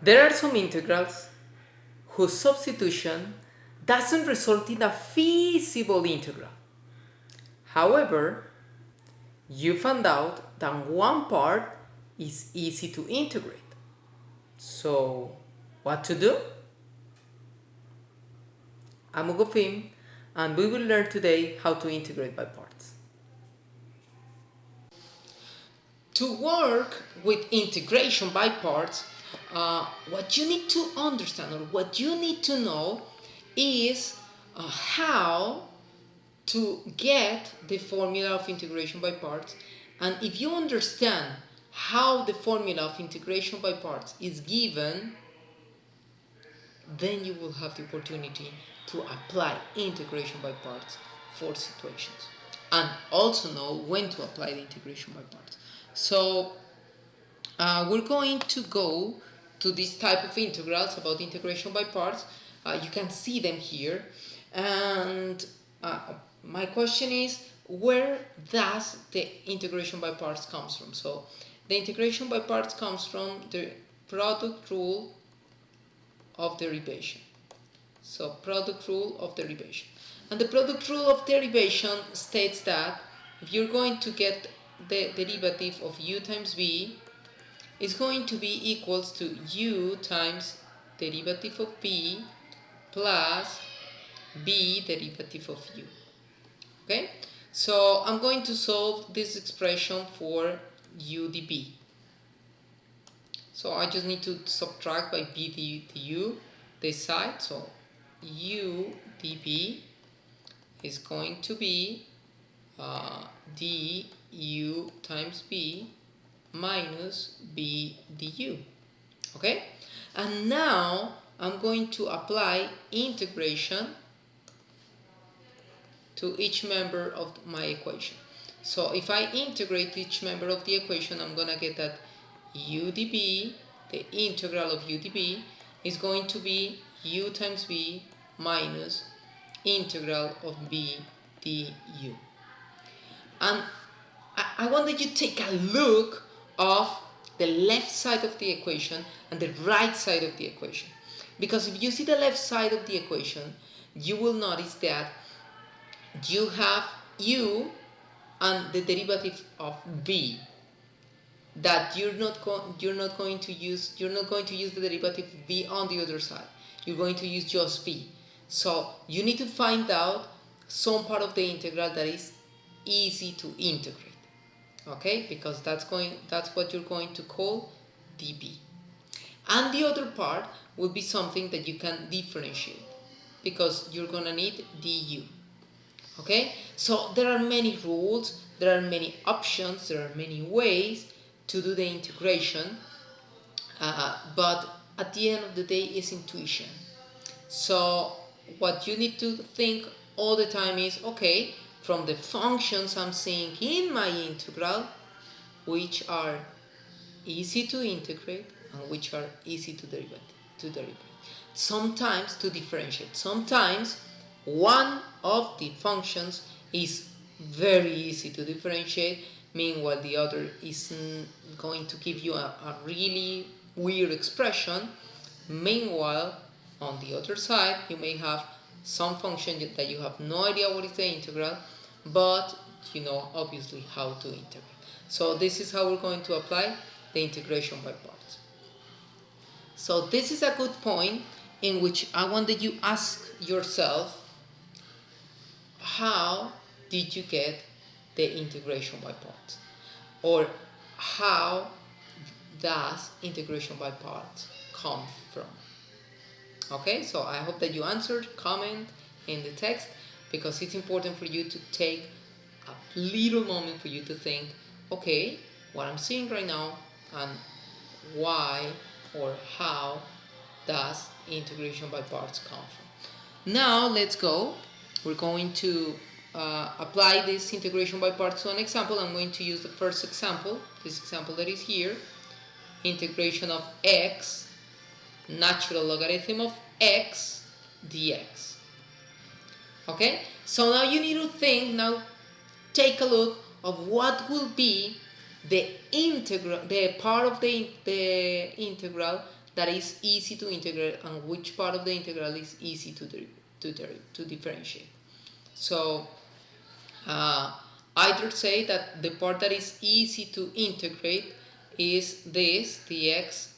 There are some integrals whose substitution doesn't result in a feasible integral. However, you found out that one part is easy to integrate. So, what to do? I'm Hugo Fim, and we will learn today how to integrate by parts. To work with integration by parts, what you need to understand or what you need to know is how to get the formula of integration by parts. And if you understand how the formula of integration by parts is given, then you will have the opportunity to apply integration by parts for situations and also know when to apply the integration by parts. So we're going to go to this type of integrals about integration by parts. You can see them here, and my question is, where does the integration by parts comes from? So the integration by parts comes from the product rule of derivation. So product rule of derivation. And the product rule of derivation states that if you're going to get the derivative of u times b is going to be equals to u times derivative of b plus b derivative of u. Okay? So I'm going to solve this expression for u db. So I just need to subtract by b du this side. So u db is going to be du times b minus b du. Okay? And now I'm going to apply integration to each member of my equation. So if I integrate each member of the equation, I'm going to get that u db, the integral of u db, is going to be u times b minus integral of b du. And I want that you take a look of the left side of the equation and the right side of the equation. Because if you see the left side of the equation, you will notice that you have u and the derivative of b, that you're not going to use the derivative of b on the other side. You're going to use just b. So you need to find out some part of the integral that is easy to integrate. Okay, because that's what you're going to call db. And the other part will be something that you can differentiate, because you're gonna need du. Okay, so there are many rules, there are many options, there are many ways to do the integration, but at the end of the day is intuition. So what you need to think all the time is, okay, from the functions I'm seeing in my integral, which are easy to integrate and which are easy to derive. Sometimes to differentiate. Sometimes one of the functions is very easy to differentiate, meanwhile the other is going to give you a really weird expression. Meanwhile, on the other side, you may have some function that you have no idea what is the integral, but you know obviously how to integrate. So this is how we're going to apply the integration by parts. So this is a good point in which I want that you ask yourself, how did you get the integration by parts? Or how does integration by parts come from? Okay, so I hope that you answered, comment in the text, because it's important for you to take a little moment for you to think, okay, what I'm seeing right now and why or how does integration by parts come from. Now let's go. We're going to apply this integration by parts to an example. I'm going to use the first example, this example that is here, integration of x, natural logarithm of x dx. Okay, so now you need to think, now take a look of what will be the integral, the part of the integral that is easy to integrate and which part of the integral is easy to differentiate. So either say that the part that is easy to integrate is this dx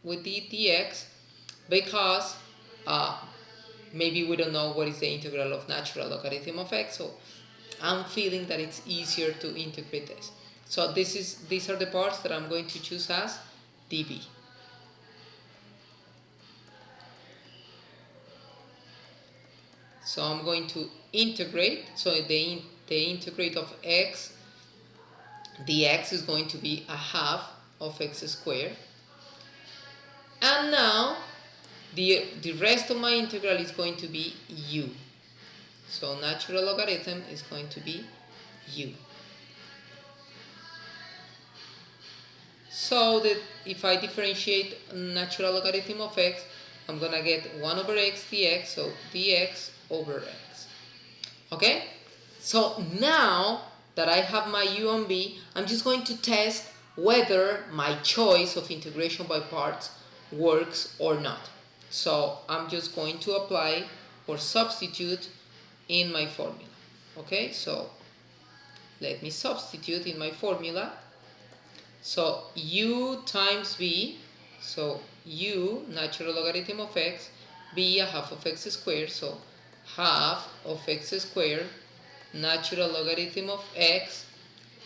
with the dx, because maybe we don't know what is the integral of natural logarithm of x, so I'm feeling that it's easier to integrate this. So these are the parts that I'm going to choose as dB. So I'm going to integrate, so the integrate of x dx is going to be a half of x squared. And now the rest of my integral is going to be u. So natural logarithm is going to be u. So that if I differentiate natural logarithm of x, I'm gonna get 1 over x dx, so dx over x. Okay? So now that I have my u and b, I'm just going to test whether my choice of integration by parts works or not. So I'm just going to apply or substitute in my formula. Okay, so let me substitute in my formula. So u times b, so u, natural logarithm of x, b, a half of x squared, so half of x squared, natural logarithm of x,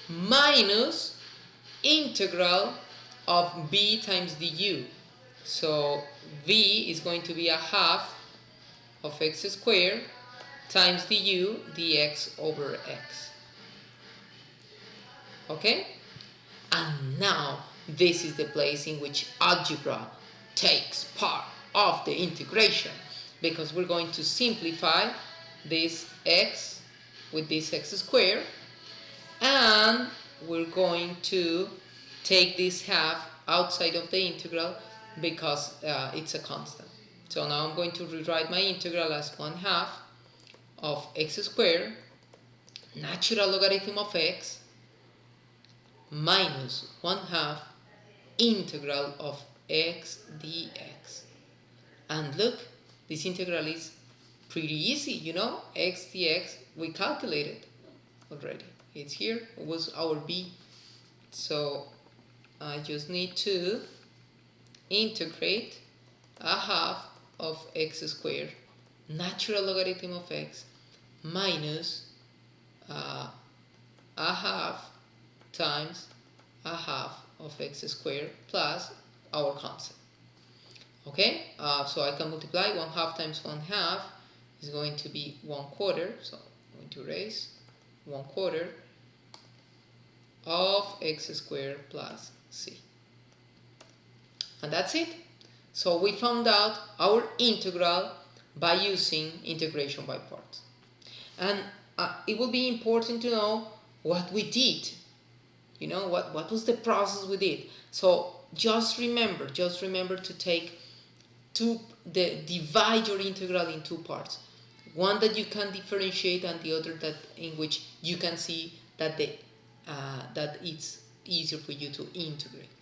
minus integral of b times du. So v is going to be a half of x squared times du dx over x. Okay? And now this is the place in which algebra takes part of the integration, because we're going to simplify this x with this x squared, and we're going to take this half outside of the integral because it's a constant. So now I'm going to rewrite my integral as 1/2 of x squared natural logarithm of x minus 1/2 integral of x dx. And look, this integral is pretty easy, you know, x dx, we calculated already. It's here, it was our b. So I just need to integrate a half of x squared natural logarithm of x minus a half times a half of x squared plus our constant. Okay, so I can multiply 1/2 times 1/2 is going to be 1/4, so I'm going to raise 1/4 of x squared plus c. And that's it. So we found out our integral by using integration by parts. And it will be important to know what we did. You know, what was the process we did. So just remember to take divide your integral in two parts. One that you can differentiate and the other that in which you can see that that it's easier for you to integrate.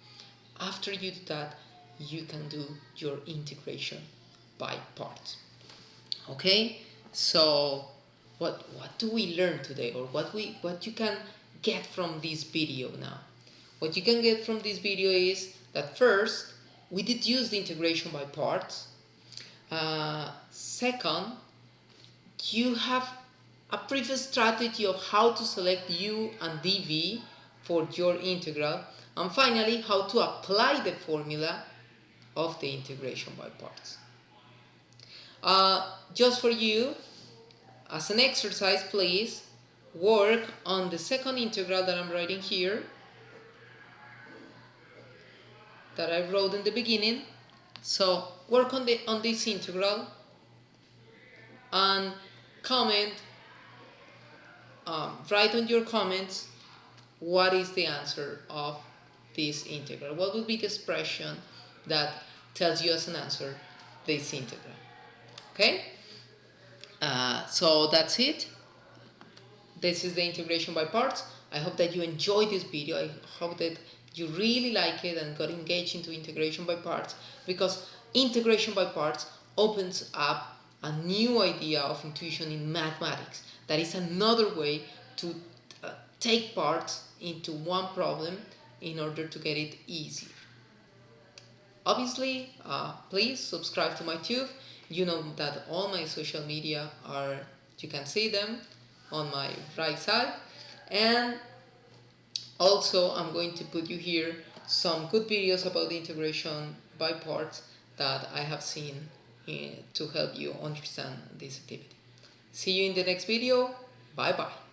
After you do that, you can do your integration by parts. Okay, so what do we learn today, or what you can get from this video now? What you can get from this video is that first, we did use the integration by parts. Second, you have a previous strategy of how to select u and dv for your integral, and finally how to apply the formula of the integration by parts. Just for you, as an exercise, please work on the second integral that I'm writing here, that I wrote in the beginning. So work on this integral and comment, write on your comments what is the answer of this integral. What would be the expression that tells you as an answer this integral? Okay, so that's it. This is the integration by parts. I hope that you enjoyed this video. I hope that you really like it and got engaged into integration by parts, because integration by parts opens up a new idea of intuition in mathematics. That is another way to take parts into one problem in order to get it easier. Obviously, please subscribe to my tube. You know that all my social media are, you can see them on my right side. And also, I'm going to put you here some good videos about the integration by parts that I have seen to help you understand this activity. See you in the next video. Bye bye.